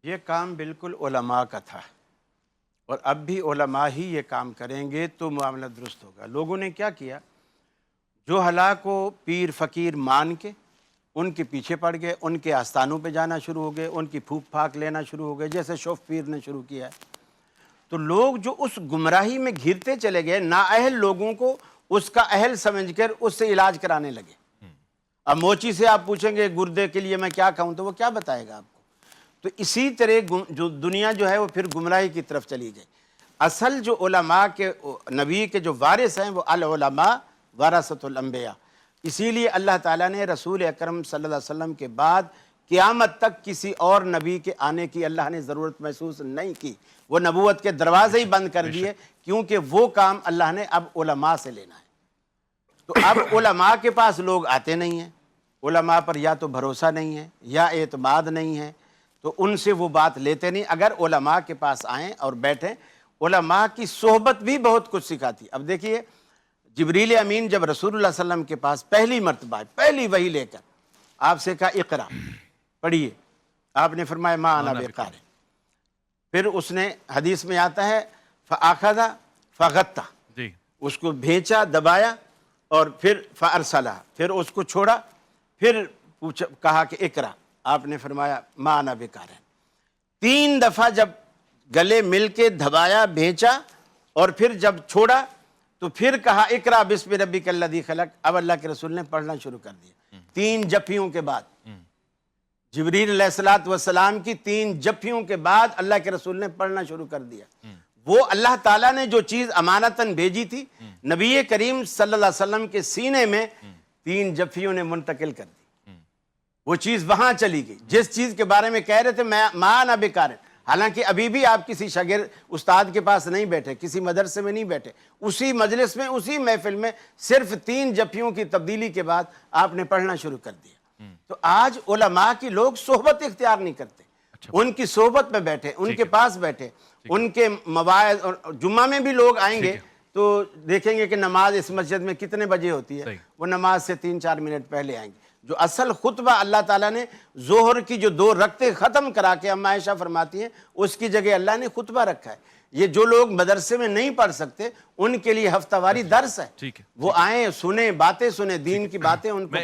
یہ کام بالکل علماء کا تھا، اور اب بھی علماء ہی یہ کام کریں گے تو معاملہ درست ہوگا۔ لوگوں نے کیا کیا؟ جو ہلاک کو پیر فقیر مان کے ان کے پیچھے پڑ گئے، ان کے آستانوں پہ جانا شروع ہو گئے، ان کی پھوک پھاک لینا شروع ہو گئے، جیسے شوف پیر نے شروع کیا ہے۔ تو لوگ جو اس گمراہی میں گھرتے چلے گئے، نااہل لوگوں کو اس کا اہل سمجھ کر اس سے علاج کرانے لگے۔ اب موچی سے آپ پوچھیں گے گردے کے لیے میں کیا کھاؤں تو وہ کیا بتائے گا آپ کو؟ تو اسی طرح جو دنیا جو ہے وہ پھر گمراہی کی طرف چلی گئی۔ اصل جو علماء کے نبی کے جو وارث ہیں وہ العلماء ورثۃ الانبیاء۔ اسی لیے اللہ تعالیٰ نے رسول اکرم صلی اللہ علیہ وسلم کے بعد قیامت تک کسی اور نبی کے آنے کی اللہ نے ضرورت محسوس نہیں کی۔ وہ نبوت کے دروازے ہی بند کر دیے، کیونکہ وہ کام اللہ نے اب علماء سے لینا ہے۔ تو اب علماء کے پاس لوگ آتے نہیں ہیں، علماء پر یا تو بھروسہ نہیں ہے یا اعتماد نہیں ہے، تو ان سے وہ بات لیتے نہیں۔ اگر علماء کے پاس آئیں اور بیٹھیں، علماء کی صحبت بھی بہت کچھ سکھاتی۔ اب دیکھیے، جبریل امین جب رسول اللہ صلی اللہ علیہ وسلم کے پاس پہلی مرتبہ پہلی وحی لے کر آپ سے کہا اقرا پڑھیے، آپ نے فرمایا ما انا بقارئ۔ پھر اس نے حدیث میں آتا ہے فاخذ فغطا، اس کو بھینچا دبایا، اور پھر فارسلہ، پھر اس کو چھوڑا، پھر کہا کہ اقرا، آپ نے فرمایا ما انا بقارئ۔ 3 دفعہ جب گلے مل کے دبایا، بھینچا، اور پھر جب چھوڑا تو پھر کہا اقرا بسم ربک الذی خلق۔ اب اللہ کے رسول نے پڑھنا شروع کر دیا 3 جفیوں کے بعد۔ جبریل علیہ السلام کی 3 جفیوں کے بعد اللہ کے رسول نے پڑھنا شروع کر دیا۔ وہ اللہ تعالیٰ نے جو چیز امانتاً بھیجی تھی، نبی کریم صلی اللہ علیہ وسلم کے سینے میں 3 جفیوں نے منتقل کر دی۔ وہ چیز وہاں چلی گئی جس چیز کے بارے میں کہہ رہے تھے ما انا بقارئ۔ حالانکہ ابھی بھی آپ کسی شاگرد استاد کے پاس نہیں بیٹھے، کسی مدرسے میں نہیں بیٹھے، اسی مجلس میں اسی محفل میں صرف 3 جفیوں کی تبدیلی کے بعد آپ نے پڑھنا شروع کر دیا۔ تو آج علماء کی لوگ صحبت اختیار نہیں کرتے، ان کی صحبت میں بیٹھے، ان کے پاس بیٹھے، ان کے مواعظ، اور جمعہ میں بھی لوگ آئیں گے تو دیکھیں گے کہ نماز اس مسجد میں کتنے بجے ہوتی ہے، وہ نماز سے 3-4 منٹ پہلے آئیں گے۔ جو اصل خطبہ اللہ تعالیٰ نے ظہر کی جو 2 رکعتیں ختم کرا کے اما عائشہ فرماتی ہیں، اس کی جگہ اللہ نے خطبہ رکھا ہے۔ یہ جو لوگ مدرسے میں نہیں پڑھ سکتے ان کے لیے ہفتہ واری درس ہے، وہ آئیں، سنیں، باتیں سنیں، دین کی باتیں ان کو